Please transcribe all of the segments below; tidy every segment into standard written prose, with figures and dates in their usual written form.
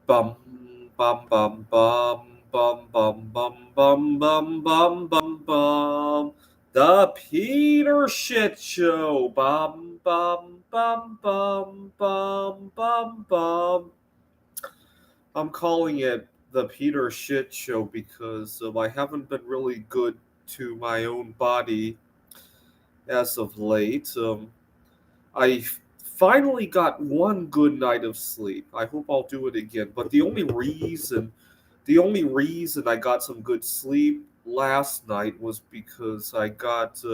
Bum bum bum bum bum bum bum bum bum bum bum bum. The Peter Shit Show. Bum bum bum bum bum bum bum. I'm calling it the Peter Shit Show because I haven't been really good to my own body as of late. Finally got one good night of sleep. I hope I'll do it again. But the only reason I got some good sleep last night was because I got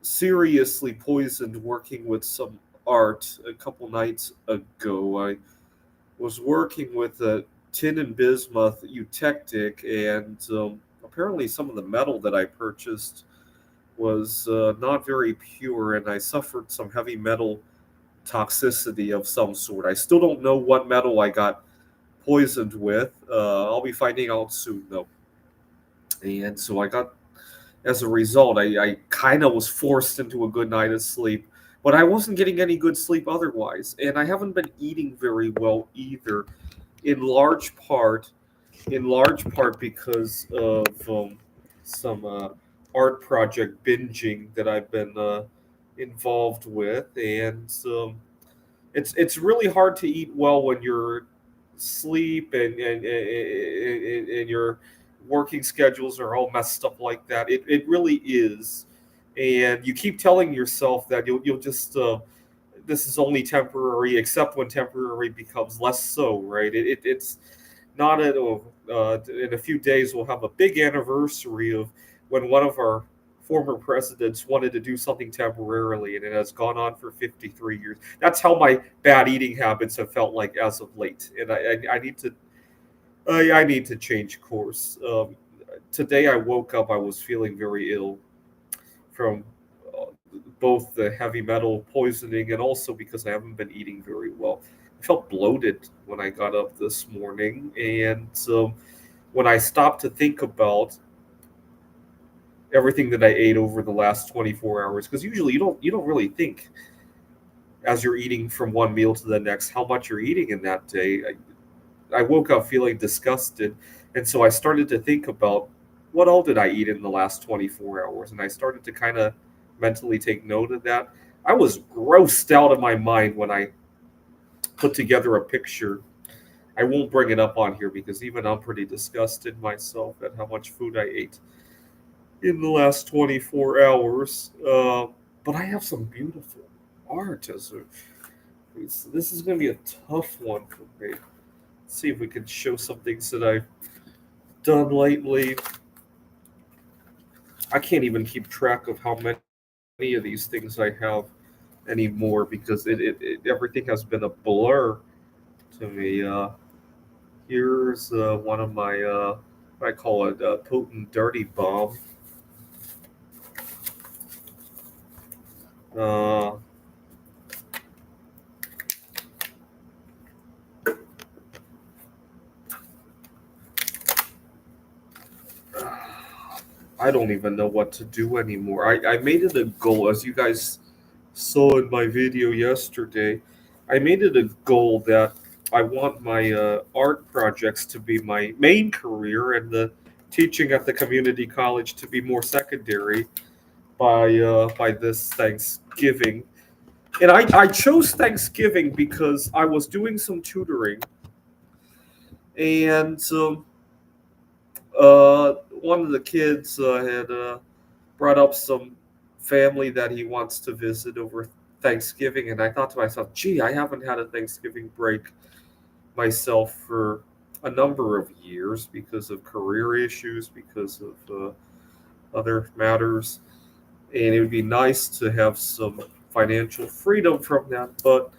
seriously poisoned working with some art a couple nights ago. I was working with a tin and bismuth eutectic, and apparently some of the metal that I purchased was not very pure, and I suffered some heavy metal toxicity of some sort. I still don't know what metal I got poisoned with. I'll be finding out soon, though. And so as a result, I kind of was forced into a good night of sleep, but I wasn't getting any good sleep otherwise. And I haven't been eating very well either, in large part, because of some art project binging that I've been involved with, and it's really hard to eat well when your sleep and your working schedules are all messed up like that. It really is, and you keep telling yourself that you'll just this is only temporary, except when temporary becomes less so, right? It's not at all. In a few days, we'll have a big anniversary of when one of our former presidents wanted to do something temporarily, and it has gone on for 53 years. That's how my bad eating habits have felt like as of late, and I need to change course. Today, I woke up. I was feeling very ill from uh, both the heavy metal poisoning and also because I haven't been eating very well. I felt bloated when I got up this morning, and when I stopped to think about everything that I ate over the last 24 hours, because usually you don't really think as you're eating from one meal to the next how much you're eating in that day. I woke up feeling disgusted, and so I started to think about what all did I eat in the last 24 hours, and I started to kind of mentally take note of that. I was grossed out of my mind when I put together a picture. I won't bring it up on here because even I'm pretty disgusted myself at how much food I ate in the last 24 hours. But I have some beautiful art. This is going to be a tough one for me. Let's see if we can show some things that I've done lately. I can't even keep track of how many of these things I have anymore because everything has been a blur to me. Here's one of my, I call it potent dirty bomb. Uh, I don't even know what to do anymore. I made it a goal, as you guys saw in my video yesterday. I made it a goal that I want my art projects to be my main career and the teaching at the community college to be more secondary by this Thanksgiving. And I chose Thanksgiving because I was doing some tutoring, and one of the kids had brought up some family that he wants to visit over Thanksgiving, and I thought to myself, "Gee, I haven't had a Thanksgiving break myself for a number of years because of career issues, because of other matters, and it would be nice to have some financial freedom from that." But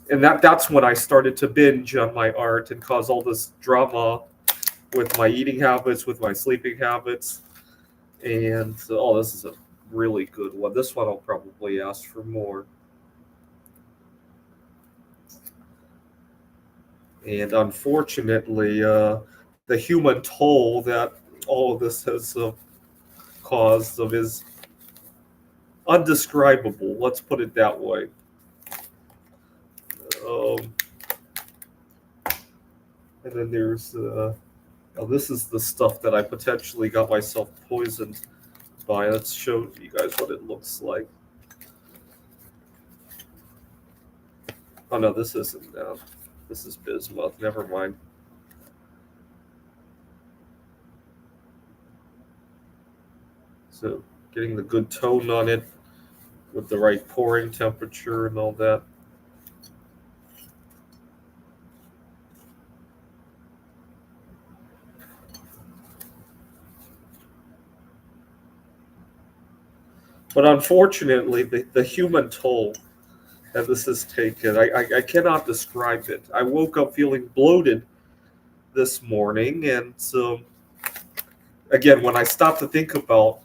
and that's when I started to binge on my art and cause all this drama with my eating habits, with my sleeping habits, and oh, this is a really good one. This one I'll probably ask for more. And unfortunately, the human toll that all of this has caused of is undescribable. Let's put it that way. Um, And then there's oh, this is the stuff that I potentially got myself poisoned by. Let's show you guys what it looks like. Oh no, this isn't. This is bismuth. Never mind. So getting the good tone on it with the right pouring temperature and all that. But unfortunately, the human toll that this has taken, I cannot describe it. I woke up feeling bloated this morning, and again, when I stopped to think about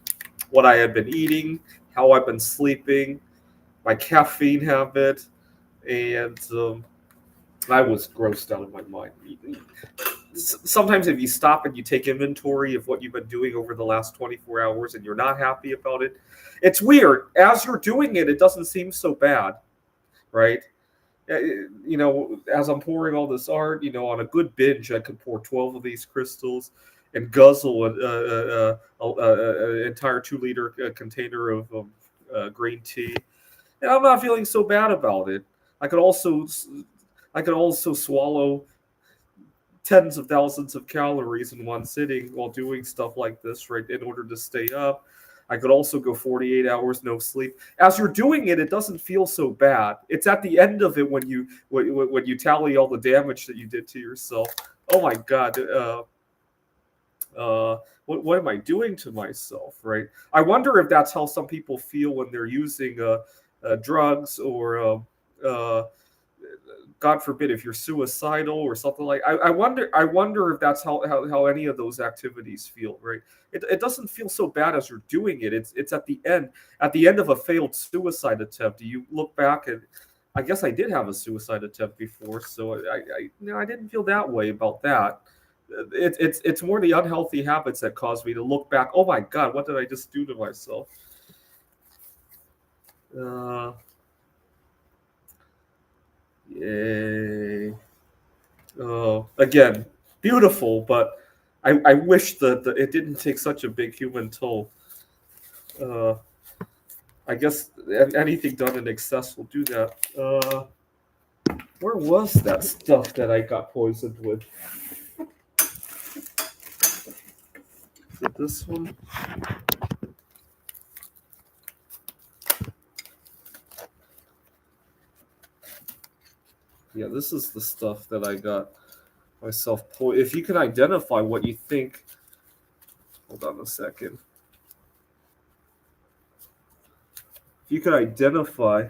what I had been eating, how I've been sleeping, my caffeine habit, and I was grossed out of my mind. Sometimes if you stop and you take inventory of what you've been doing over the last 24 hours and you're not happy about it, it's weird. As you're doing it, it doesn't seem so bad, right? As I'm pouring all this art, on a good binge, I could pour 12 of these crystals and guzzle an entire 2 liter container of green tea, and I'm not feeling so bad about it. I could also swallow tens of thousands of calories in one sitting while doing stuff like this, right? In order to stay up, I could also go 48 hours no sleep. As you're doing it, it doesn't feel so bad. It's at the end of it when you tally all the damage that you did to yourself. Oh my God. What am I doing to myself, right? I wonder if that's how some people feel when they're using drugs or God forbid if you're suicidal or something like. I wonder if that's how any of those activities feel, right? It doesn't feel so bad as you're doing it. It's at the end of a failed suicide attempt. You look back and I guess I did have a suicide attempt before, so I didn't feel that way about that. It's more the unhealthy habits that cause me to look back. Oh my God, what did I just do to myself? Yay. Oh, again, beautiful, but I wish that it didn't take such a big human toll. Uh, I guess anything done in excess will do that. Where was that stuff that I got poisoned with? Is it this one? Yeah, this is the stuff that I got myself poisoned. If you can identify what you think. Hold on a second. If you can identify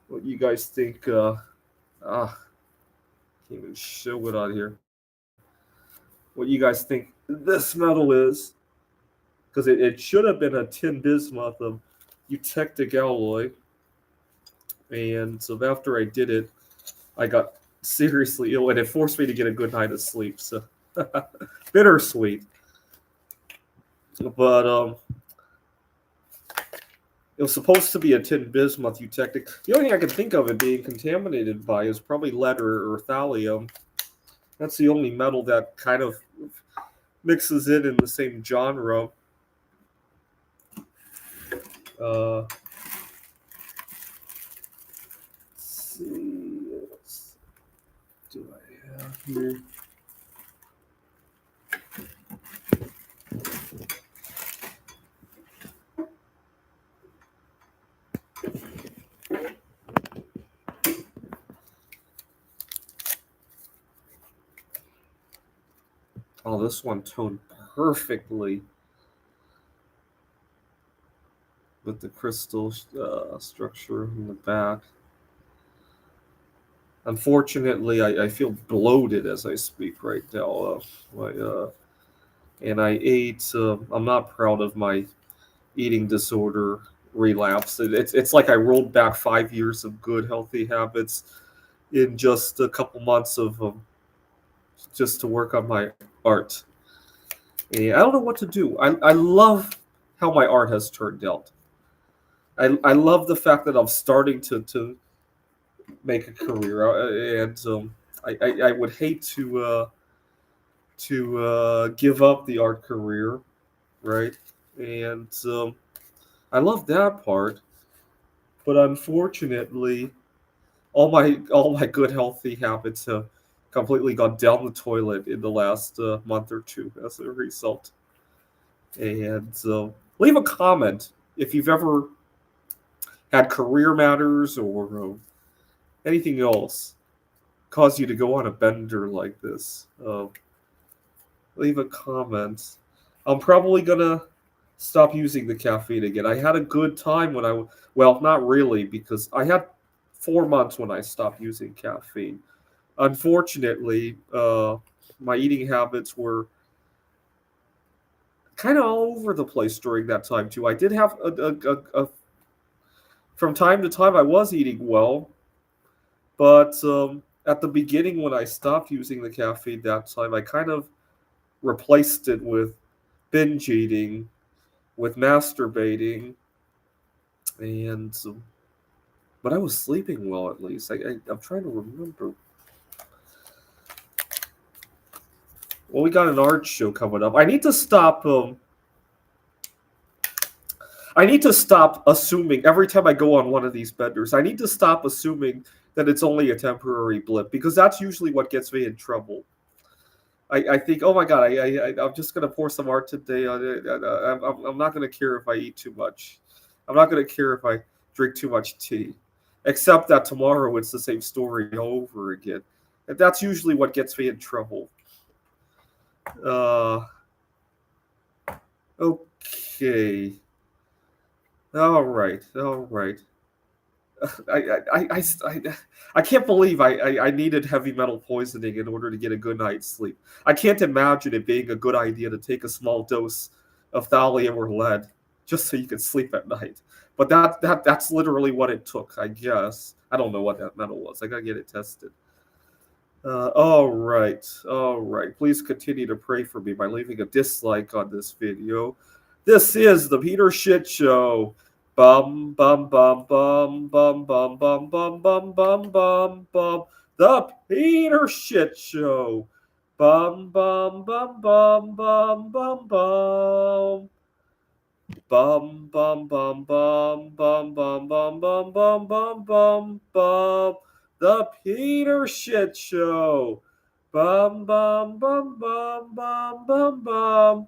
what you guys think. Can't even show it on here. What you guys think this metal is? Because it should have been a tin bismuth of eutectic alloy. And so after I did it, I got seriously ill, and it forced me to get a good night of sleep. So bittersweet. But it was supposed to be a tin bismuth eutectic. The only thing I can think of it being contaminated by is probably lead or thallium. That's the only metal that kind of mixes in the same genre. Let's see. What do I have here? Oh, this one toned perfectly with the crystal structure in the back. Unfortunately, I feel bloated as I speak right now. And I ate. I'm not proud of my eating disorder relapse. It's like I rolled back 5 years of good, healthy habits in just a couple months of just to work on my art. And I don't know what to do. I love how my art has turned out. I love the fact that I'm starting to make a career, and I would hate to give up the art career, right? And I love that part, but unfortunately, all my good healthy habits have completely gone down the toilet in the last month or two as a result. And leave a comment if you've ever had career matters or anything else cause you to go on a bender like this. Leave a comment. I'm probably gonna stop using the caffeine again. I had a good time when well, not really, because I had 4 months when I stopped using caffeine. Unfortunately, my eating habits were kind of all over the place during that time too. I did have from time to time I was eating well, but at the beginning when I stopped using the caffeine that time, I kind of replaced it with binge eating, with masturbating, and but I was sleeping well at least. I'm trying to remember. Well, we got an art show coming up. I need to stop. I need to stop assuming every time I go on one of these benders. I need to stop assuming that it's only a temporary blip because that's usually what gets me in trouble. I think, oh my god, I'm just gonna pour some art today. I'm not gonna care if I eat too much. I'm not gonna care if I drink too much tea. Except that tomorrow it's the same story over again. And that's usually what gets me in trouble. Uh, okay. All right. All right. I, I can't believe I needed heavy metal poisoning in order to get a good night's sleep. I can't imagine it being a good idea to take a small dose of thallium or lead just so you can sleep at night. But that's literally what it took, I guess. I don't know what that metal was. I gotta get it tested. All right, all right. Please continue to pray for me by leaving a dislike on this video. This is the Peter Shit Show. Bum bum bum bum bum bum bum bum bum bum bum bum. The Peter Shit Show. Bum bum bum bum bum bum bum. Bum bum bum bum bum bum bum bum bum bum bum bum. The Peter Shit Show. Bum bum bum bum bum bum bum.